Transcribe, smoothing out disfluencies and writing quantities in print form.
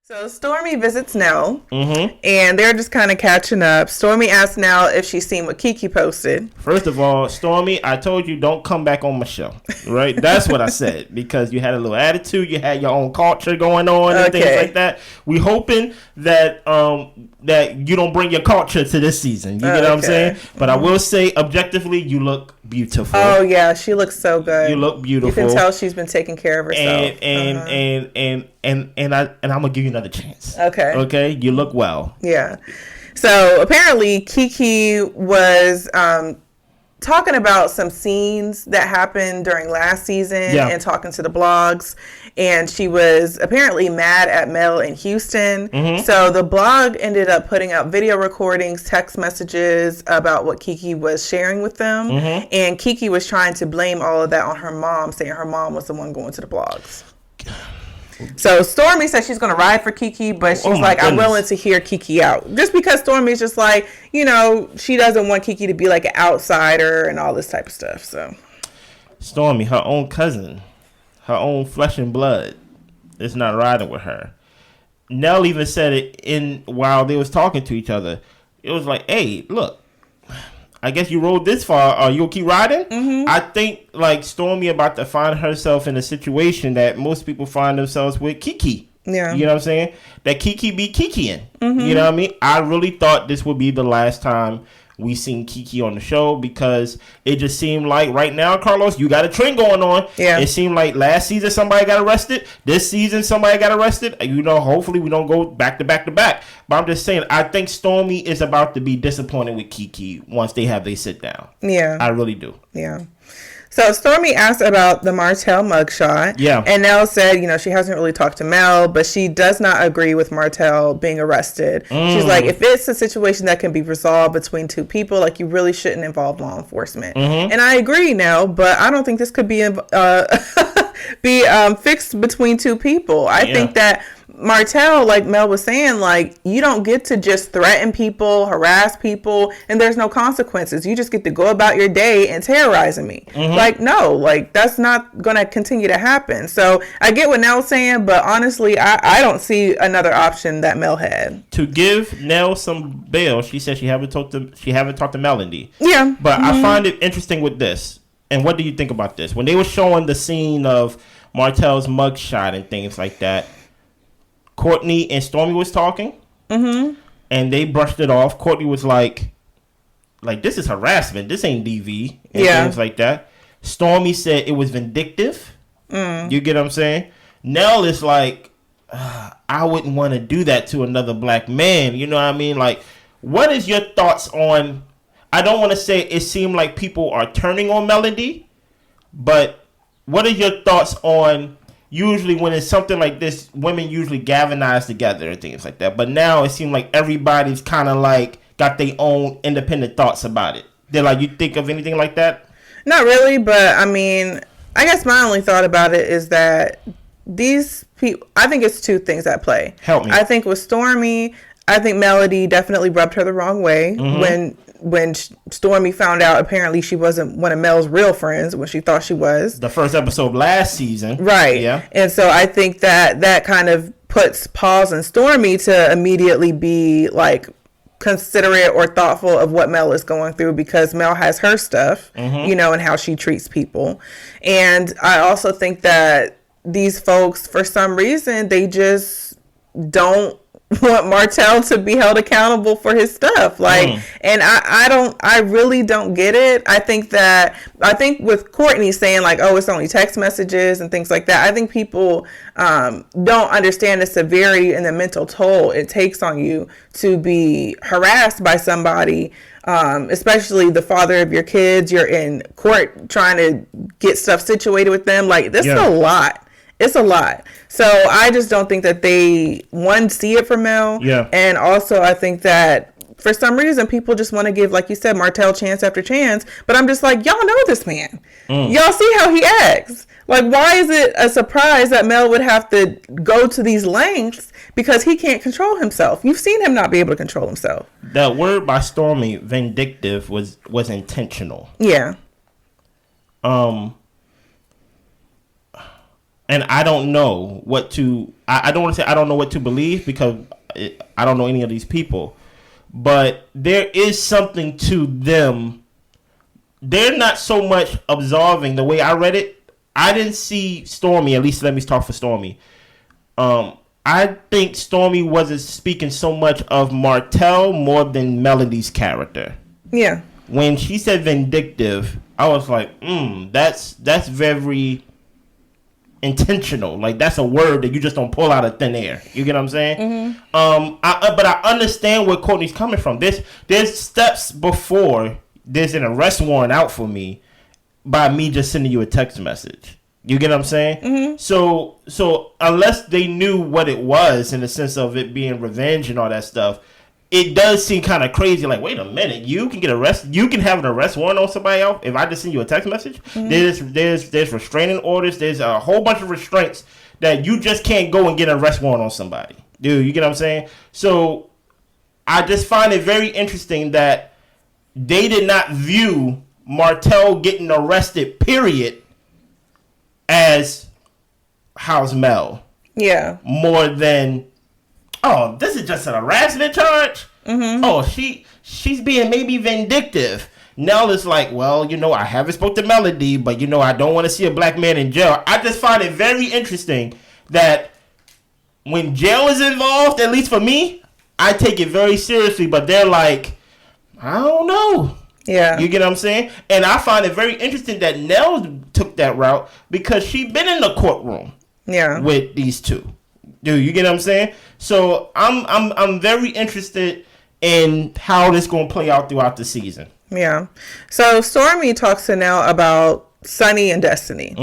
So Stormy visits Nell, and they're just kind of catching up. Stormy asks Nell if she's seen what Kiki posted. First of all, Stormy, I told you don't come back on my show, right? That's what I said, because you had a little attitude, you had your own culture going on and things like that. We hoping that that you don't bring your culture to this season. You get what I'm saying? But I will say, objectively, you look beautiful. Oh yeah, she looks so good. You look beautiful. You can tell she's been taking care of herself. And I'm gonna give you another chance. Okay, you look well. Yeah. So apparently Kiki was talking about some scenes that happened during last season and talking to the blogs, and she was apparently mad at Mel in Houston. So the blog ended up putting out video recordings, text messages about what Kiki was sharing with them, and Kiki was trying to blame all of that on her mom, saying her mom was the one going to the blogs. So Stormy says she's going to ride for Kiki, but she's like, I'm willing to hear Kiki out. Just because Stormy's just like, you know, she doesn't want Kiki to be like an outsider and all this type of stuff. So Stormy, her own cousin, her own flesh and blood, is not riding with her. Nell even said it while they was talking to each other. It was like, hey, look, I guess you rode this far. You'll keep riding? I think like Stormy about to find herself in a situation that most people find themselves with Kiki. Yeah. You know what I'm saying? That Kiki be Kikiing. You know what I mean? I really thought this would be the last time we seen Kiki on the show, because it just seemed like right now, Carlos, you got a trend going on. Yeah. It seemed like last season somebody got arrested. This season somebody got arrested. You know, hopefully we don't go back to back to back. But I'm just saying, I think Stormy is about to be disappointed with Kiki once they have their sit down. Yeah. I really do. Yeah. So Stormy asked about the Martell mugshot. Yeah. And Nell said, you know, she hasn't really talked to Mel, but she does not agree with Martell being arrested. She's like, if it's a situation that can be resolved between two people, like, you really shouldn't involve law enforcement. And I agree, Nell, but I don't think this could be fixed between two people. I think that Martell, like Mel was saying, like, you don't get to just threaten people, harass people, and there's no consequences. You just get to go about your day and terrorizing me. Like, no, like, that's not going to continue to happen. So I get what Nell's saying, but honestly, I don't see another option that Mel had. To give Nell some bail, she said she haven't talked to Melody. Yeah. But I find it interesting with this. And what do you think about this? When they were showing the scene of Martell's mugshot and things like that, Courtney and Stormy was talking, and they brushed it off. Courtney was like, this is harassment. This ain't DV, and things like that. Stormy said it was vindictive. You get what I'm saying? Nell is like, I wouldn't want to do that to another black man. You know what I mean? Like, what is your thoughts on? I don't want to say it seemed like people are turning on Melody, but what are your thoughts on? Usually when it's something like this, women usually galvanize together and things like that. But now it seems like everybody's kind of like got their own independent thoughts about it. They're like, you think of anything like that? Not really, but I mean, I guess my only thought about it is that these people, I think it's two things at play. Help me. I think with Stormy, I think Melody definitely rubbed her the wrong way when Stormy found out apparently she wasn't one of Mel's real friends when she thought she was. The first episode last season. Right. Yeah. And so I think that kind of puts pause on Stormy to immediately be like considerate or thoughtful of what Mel is going through, because Mel has her stuff, you know, and how she treats people. And I also think that these folks, for some reason, they just don't want Martell to be held accountable for his stuff. Like, and I really don't get it. I think with Courtney saying like, oh, it's only text messages and things like that, I think people don't understand the severity and the mental toll it takes on you to be harassed by somebody, especially the father of your kids. You're in court trying to get stuff situated with them. Like, this is a lot. It's a lot. So I just don't think that they, one, see it from Mel. Yeah. And also I think that for some reason people just want to give, like you said, Martell chance after chance. But I'm just like, y'all know this man. Y'all see how he acts. Like, why is it a surprise that Mel would have to go to these lengths because he can't control himself? You've seen him not be able to control himself. That word by Stormy, vindictive, was intentional. Yeah. and I don't know what to. I don't want to say I don't know what to believe because I don't know any of these people, but there is something to them. They're not so much absolving the way I read it. I didn't see Stormi. At least let me talk for Stormi. I think Stormi wasn't speaking so much of Martell more than Melody's character. Yeah. When she said vindictive, I was like, that's very intentional. Like, that's a word that you just don't pull out of thin air. You get what I'm saying? Mm-hmm. But I understand where Courtney's coming from. There's steps before there's an arrest warrant out for me by me just sending you a text message. You get what I'm saying? Mm-hmm. So unless they knew what it was in the sense of it being revenge and all that stuff, it does seem kind of crazy. Like, wait a minute, you can get arrested. You can have an arrest warrant on somebody else if I just send you a text message. Mm-hmm. There's restraining orders. There's a whole bunch of restraints that you just can't go and get an arrest warrant on somebody. Dude, you get what I'm saying? So I just find it very interesting that they did not view Martell getting arrested, period, as how's Mel. Yeah. More than, oh, this is just an harassment charge? Mm-hmm. Oh, she's being maybe vindictive. Nell is like, well, I haven't spoke to Melody, but, I don't want to see a black man in jail. I just find it very interesting that when jail is involved, at least for me, I take it very seriously, but they're like, I don't know. Yeah. You get what I'm saying? And I find it very interesting that Nell took that route because she's been in the courtroom with these two. Dude, you get what I'm saying? So I'm very interested in how this going to play out throughout the season. Yeah. So Stormi talks to Nell about Sunny and Destiny.